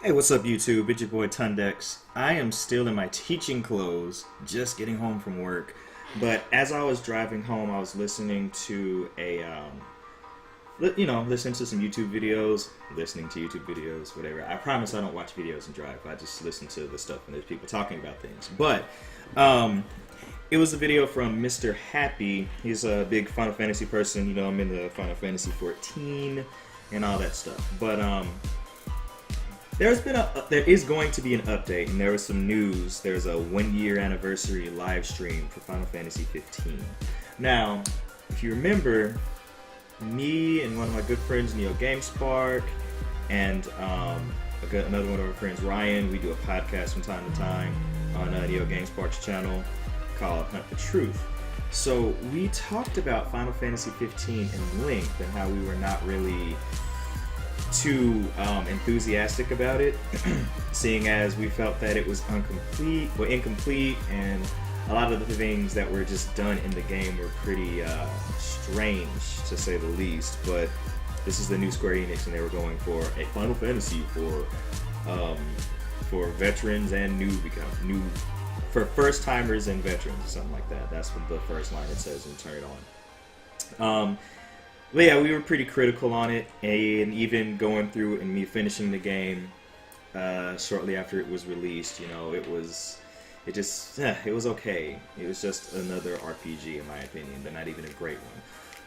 Hey, what's up, YouTube? It's your boy Tundex. I am still in my teaching clothes, just getting home from work. But as I was driving home, I was listening to listening to some YouTube videos, whatever. I promise I don't watch videos and drive. I just listen to the stuff and there's people talking about things. But um, it was a video from Mr. Happy. He's a big Final Fantasy person. You know, I'm in the Final Fantasy 14 and all that stuff. But there is going to be an update, and there was some news. There's a 1 year anniversary live stream for Final Fantasy 15. Now, if you remember, me and one of my good friends, Neo GameSpark, and another one of our friends, Ryan, we do a podcast from time to time on Neo GameSpark's channel called Hunt the Truth. So we talked about Final Fantasy 15 in length and how we were not really too enthusiastic about it, seeing as we felt that it was incomplete, and a lot of the things that were just done in the game were pretty strange, to say the least. But this is the new Square Enix, and they were going for a Final Fantasy for veterans and new for first timers and veterans, or something like that. That's what the first line it says in Turn It On. But yeah, we were pretty critical on it, and even going through and me finishing the game shortly after it was released, it was okay. It was just another RPG in my opinion, but not even a great one.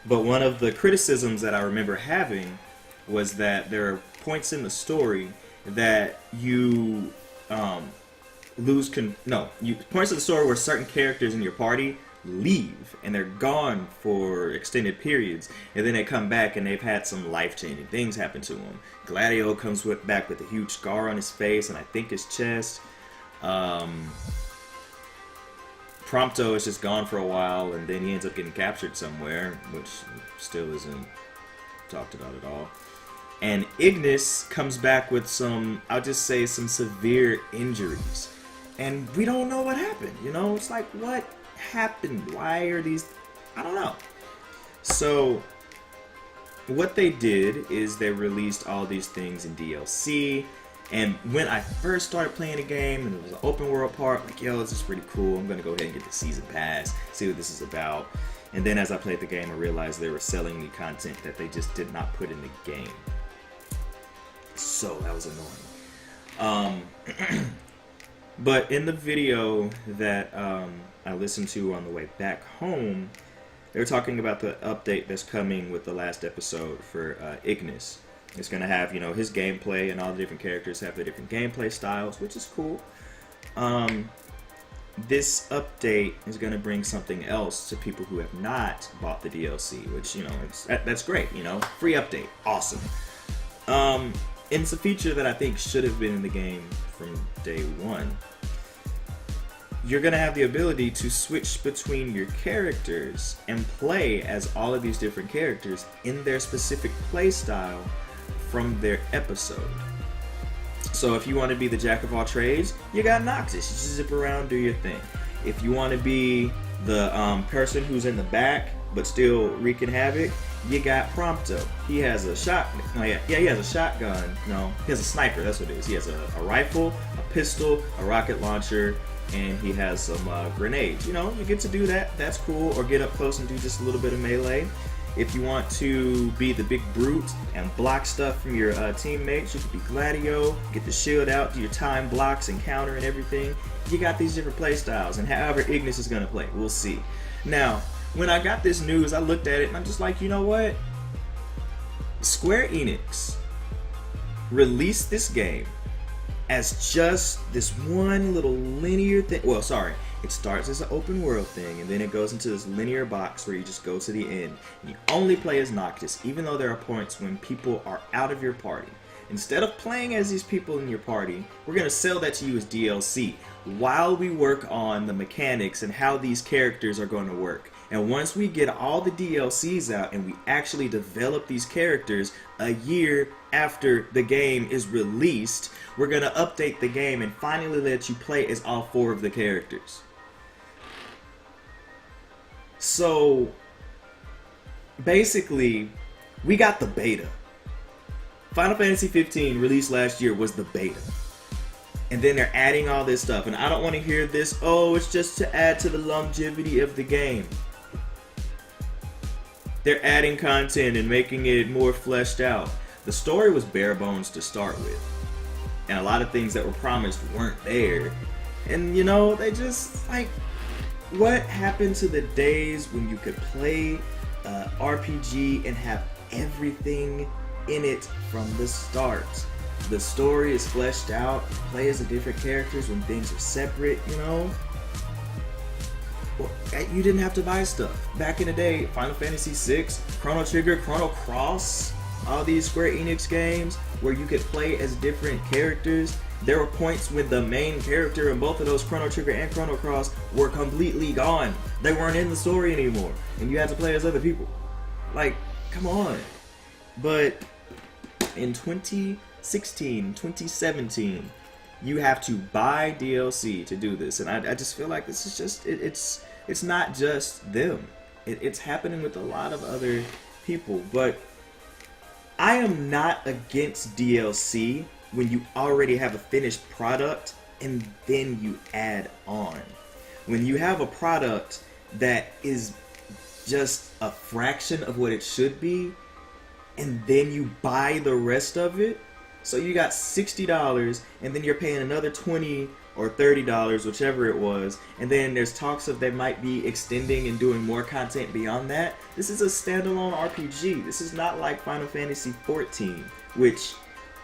But one of the criticisms that I remember having was that there are points in the story that you points of the story where certain characters in your party leave and they're gone for extended periods, and then they come back and they've had some life-changing things happen to them. Gladio comes back with a huge scar on his face and I think his chest. Prompto is just gone for a while, and then he ends up getting captured somewhere, which still isn't talked about at all. And Ignis comes back with some severe injuries, and we don't know what happened. It's like, what happened? Why are these? I don't know. So what they did is they released all these things in DLC. And when I first started playing the game and it was an open world part, like, yo, this is pretty cool. I'm gonna go ahead and get the season pass, see what this is about. And then as I played the game, I realized they were selling me content that they just did not put in the game. So that was annoying. But in the video that I listened to on the way back home, they were talking about the update that's coming with the last episode for Ignis. It's going to have, his gameplay, and all the different characters have their different gameplay styles, which is cool. This update is going to bring something else to people who have not bought the DLC, which, that's great, free update, awesome. And it's a feature that I think should have been in the game from day one. You're going to have the ability to switch between your characters and play as all of these different characters in their specific play style from their episode. So if you want to be the jack of all trades, you got Noctis. You just zip around, do your thing. If you want to be the person who's in the back but still wreaking havoc, you got Prompto. He has a shotgun. He has a shotgun. No, he has a sniper. That's what it is. He has a rifle, a pistol, a rocket launcher, and he has some grenades. You get to do that. That's cool. Or get up close and do just a little bit of melee. If you want to be the big brute and block stuff from your teammates, you could be Gladio, get the shield out, do your time blocks and counter and everything. You got these different play styles, and however Ignis is going to play, we'll see. Now, when I got this news, I looked at it and I'm just like, you know what? Square Enix released this game as just this one little linear thing. Well, sorry. It starts as an open world thing, and then it goes into this linear box where you just go to the end. And you only play as Noctis, even though there are points when people are out of your party. Instead of playing as these people in your party, we're going to sell that to you as DLC while we work on the mechanics and how these characters are going to work. And once we get all the DLCs out and we actually develop these characters a year after the game is released, we're going to update the game and finally let you play as all 4 of the characters. So basically, we got the beta. Final Fantasy 15 released last year was the beta. And then they're adding all this stuff. And I don't want to hear this, oh, it's just to add to the longevity of the game. They're adding content and making it more fleshed out. The story was bare bones to start with. And a lot of things that were promised weren't there. And you know, they just, like, what happened to the days when you could play RPG and have everything in it from the start? The story is fleshed out, you play as the different characters when things are separate, you know? Well, you didn't have to buy stuff. Back in the day, Final Fantasy VI, Chrono Trigger, Chrono Cross, all these Square Enix games where you could play as different characters. There were points when the main character in both of those, Chrono Trigger and Chrono Cross, were completely gone. They weren't in the story anymore, and you had to play as other people. Like, come on. But in 2016, 2017, you have to buy DLC to do this, and I just feel like this is just, it's not just them. It's happening with a lot of other people, but I am not against DLC when you already have a finished product and then you add on. When you have a product that is just a fraction of what it should be, and then you buy the rest of it, so you got $60 and then you're paying another $20 or $30, whichever it was, and then there's talks of they might be extending and doing more content beyond that. This is a standalone RPG. This is not like Final Fantasy XIV, which,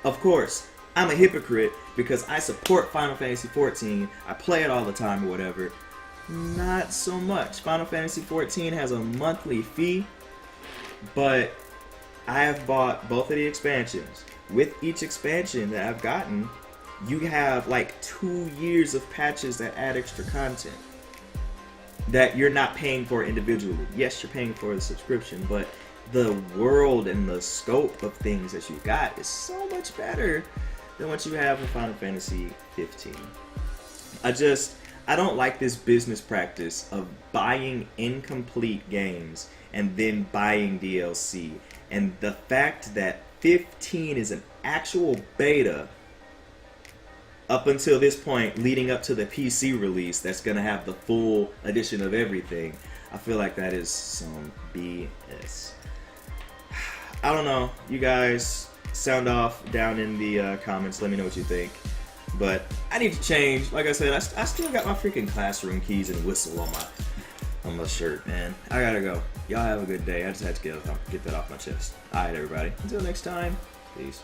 of course, I'm a hypocrite because I support Final Fantasy XIV. I play it all the time or whatever. Not so much. Final Fantasy XIV has a monthly fee, but I have bought both of the expansions. With each expansion that I've gotten, you have like 2 years of patches that add extra content that you're not paying for individually. Yes, you're paying for the subscription, but the world and the scope of things that you got is so much better than what you have in Final Fantasy 15. I don't like this business practice of buying incomplete games and then buying DLC. And the fact that 15 is an actual beta up until this point, leading up to the PC release that's going to have the full edition of everything, I feel like that is some BS. I don't know. You guys sound off down in the comments. Let me know what you think. But I need to change. Like I said, I still got my freaking classroom keys and whistle on my shirt, man. I gotta go. Y'all have a good day. I just had to get that off my chest. Alright, everybody. Until next time, peace.